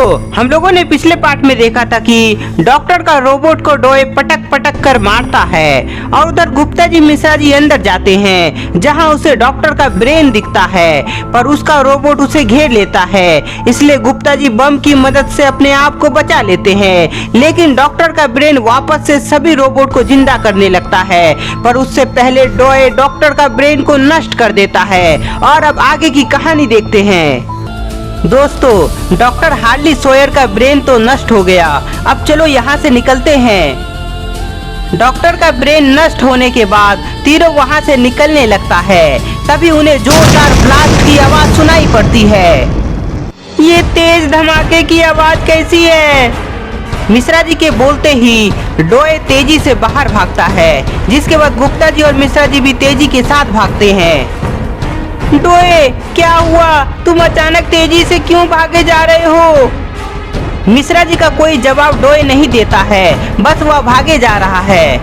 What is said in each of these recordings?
दोस्तों, हम लोगों ने पिछले पार्ट में देखा था कि डॉक्टर का रोबोट को डोए पटक पटक कर मारता है और उधर गुप्ता जी मिश्रा जी अंदर जाते हैं जहां उसे डॉक्टर का ब्रेन दिखता है, पर उसका रोबोट उसे घेर लेता है। इसलिए गुप्ता जी बम की मदद से अपने आप को बचा लेते हैं, लेकिन डॉक्टर का ब्रेन वापस से सभी रोबोट को जिंदा करने लगता है, पर उससे पहले डोए डॉक्टर का ब्रेन को नष्ट कर देता है। और अब आगे की कहानी देखते हैं। दोस्तों, डॉक्टर हार्ली सोयर का ब्रेन तो नष्ट हो गया, अब चलो यहाँ से निकलते हैं। डॉक्टर का ब्रेन नष्ट होने के बाद तीनों वहाँ से निकलने लगता है। तभी उन्हें जोरदार ब्लास्ट की आवाज सुनाई पड़ती है। ये तेज धमाके की आवाज कैसी है? मिश्रा जी के बोलते ही डोए तेजी से बाहर भागता है, जिसके बाद गुप्ता जी और मिश्रा जी भी तेजी के साथ भागते हैं। डोए, क्या हुआ? तुम अचानक तेजी से क्यों भागे जा रहे हो? मिश्रा जी का कोई जवाब डोए नहीं देता है, बस वह भागे जा रहा है।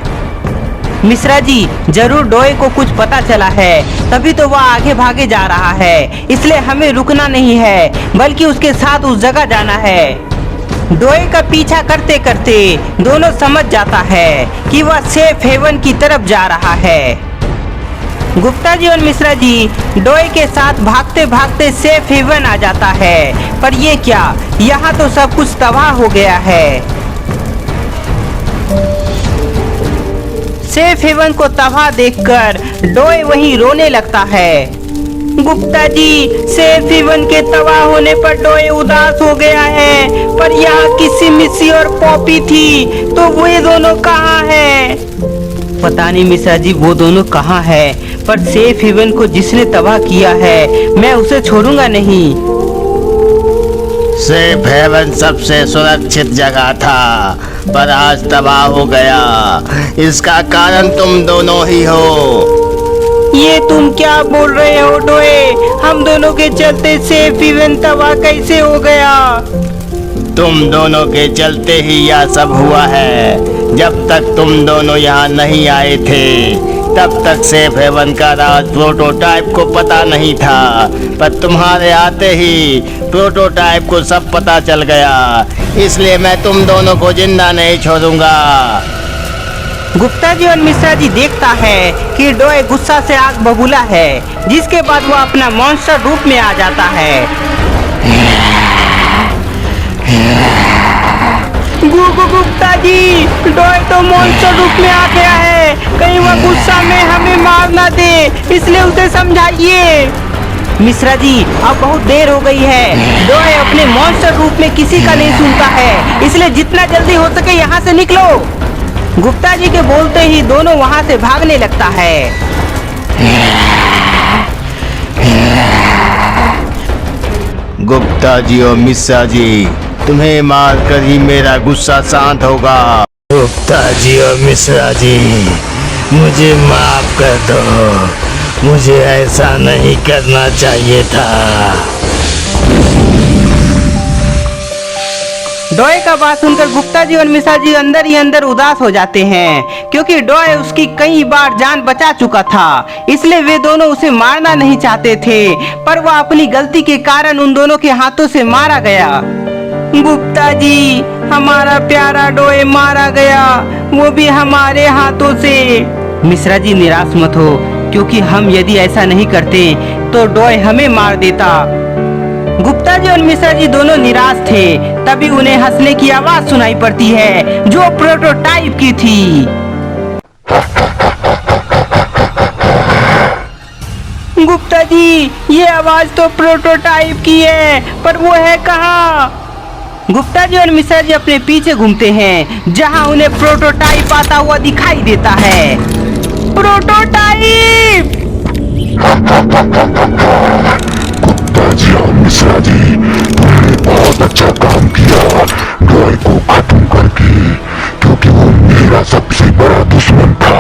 मिश्रा जी, जरूर डोए को कुछ पता चला है, तभी तो वह आगे भागे जा रहा है। इसलिए हमें रुकना नहीं है, बल्कि उसके साथ उस जगह जाना है। डोए का पीछा करते करते दोनों समझ जाता है कि वह सेफ हेवन की तरफ जा रहा है। गुप्ता जी और मिश्रा जी डोए के साथ भागते भागते सेफ हेवन आ जाता है, पर ये क्या, यहाँ तो सब कुछ तबाह हो गया है। सेफ हेवन को तबाह देखकर डोए वहीं रोने लगता है। गुप्ता जी, सेफ हेवन के तबाह होने पर डोए उदास हो गया है, पर यहाँ किसी मिसी और पॉपी थी, तो वे दोनों कहाँ हैं? पता नहीं मिश्रा जी, वो दोनों कहाँ है, पर सेफ हेवन को जिसने तबाह किया है, मैं उसे छोड़ूंगा नहीं। सेफ हेवन सबसे सुरक्षित जगह था, पर आज तबाह हो गया। इसका कारण तुम दोनों ही हो। ये तुम क्या बोल रहे हो डोए? हम दोनों के चलते सेफ हेवन तबाह कैसे हो गया? तुम दोनों के चलते ही यह सब हुआ है। जब तक तुम दोनों यहाँ नहीं आए थे, तब तक सेफ हेवन का राज प्रोटोटाइप को पता नहीं था, पर तुम्हारे आते ही प्रोटोटाइप को सब पता चल गया। इसलिए मैं तुम दोनों को जिंदा नहीं छोड़ूंगा। गुप्ता जी और मिश्रा जी देखता है कि डोए गुस्सा से आग बबूला है, जिसके बाद वो अपना मॉन्स्टर रूप में आ जाता है। गुप्ता जी, डोए तो मॉन्स्टर रूप में आ गया है, कहीं वह गुस्सा में हमें मार ना दे, इसलिए उसे समझाइए। मिश्रा जी, अब बहुत देर हो गई है। डोए अपने मॉन्स्टर रूप में किसी का नहीं सुनता है, इसलिए जितना जल्दी हो सके यहाँ से निकलो। गुप्ता जी के बोलते ही दोनों वहाँ से भागने लगता है। गुप्ता जी और मिश्रा जी, तुम्हें मारकर ही मेरा गुस्सा शांत होगा। गुप्ता जी और मिश्रा जी, मुझे माफ कर दो, मुझे ऐसा नहीं करना चाहिए था। डोए का बात सुनकर गुप्ता जी और मिश्रा जी अंदर ही अंदर उदास हो जाते हैं, क्योंकि डोए उसकी कई बार जान बचा चुका था। इसलिए वे दोनों उसे मारना नहीं चाहते थे, पर वह अपनी गलती के कारण उन दोनों के हाथों से मारा गया। गुप्ता जी, हमारा प्यारा डोए मारा गया, वो भी हमारे हाथों से। मिश्रा जी, निराश मत हो, क्योंकि हम यदि ऐसा नहीं करते तो डोए हमें मार देता। गुप्ता जी और मिश्रा जी दोनों निराश थे। तभी उन्हें हंसने की आवाज सुनाई पड़ती है, जो प्रोटोटाइप की थी। गुप्ता जी, ये आवाज तो प्रोटोटाइप की है, पर वो है कहाँ? गुप्ता जी और मिश्रा जी अपने पीछे घूमते हैं, जहां उन्हें प्रोटोटाइप आता हुआ दिखाई देता है। प्रोटोटाइप! गुप्ता जी और मिश्रा जी, तुमने बहुत अच्छा काम किया डोए को खत्म करके, क्योंकि वो मेरा सबसे बड़ा दुश्मन था।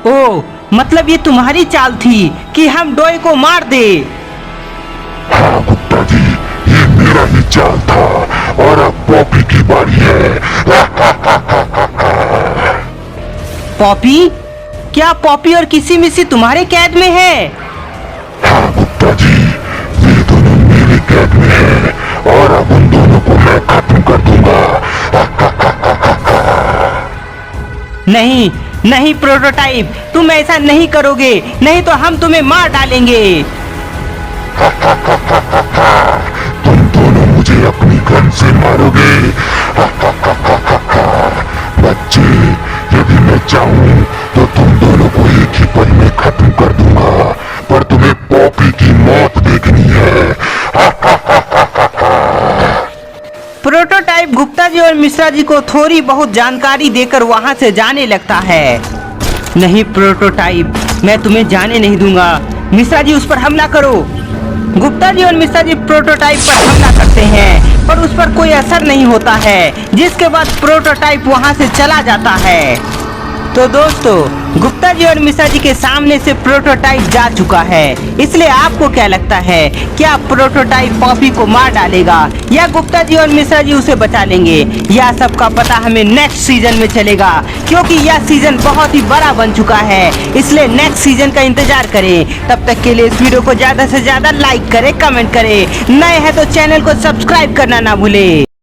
ओह, मतलब ये तुम्हारी चाल थी कि हम डोए को मार दे? हाँ गुप्ता जी, ये मेरा ही चाल था, और अब पॉपी की बारी है। पॉपी? क्या पॉपी और किसी मिसी तुम्हारे कैद में है? हाँ गुप्ता जी, ये दोनों मेरे कैद में है, और अब उन दोनों नहीं नहीं प्रोटोटाइप, तुम ऐसा नहीं करोगे, नहीं तो हम तुम्हें मार डालेंगे। तुम दोनों मुझे अपनी गन से मारोगे। बच्चे, यदि मैं चाहूं तो तुम दोनों को एक ही पल में खत्म कर दूंगा, पर तुम्हें पॉपी की मौत देखनी है। प्रोटोटाइप गुप्ता जी और मिश्रा जी को थोड़ी बहुत जानकारी देकर वहां से जाने लगता है। नहीं प्रोटोटाइप, मैं तुम्हें जाने नहीं दूंगा। मिश्रा जी उस पर हमला करो। गुप्ता जी और मिश्रा जी प्रोटोटाइप पर हमला करते हैं, पर उस पर कोई असर नहीं होता है, जिसके बाद प्रोटोटाइप वहां से चला जाता है। तो दोस्तों, गुप्ता जी और मिश्रा जी के सामने से प्रोटोटाइप जा चुका है, इसलिए आपको क्या लगता है, क्या प्रोटोटाइप पॉपी को मार डालेगा या गुप्ता जी और मिश्रा जी उसे बचा लेंगे? यह सब का पता हमें नेक्स्ट सीजन में चलेगा, क्योंकि यह सीजन बहुत ही बड़ा बन चुका है, इसलिए नेक्स्ट सीजन का इंतजार करें। तब तक के लिए इस वीडियो को ज्यादा से ज्यादा लाइक करें, कमेंट करें, नए हैं तो चैनल को सब्सक्राइब करना ना भूले।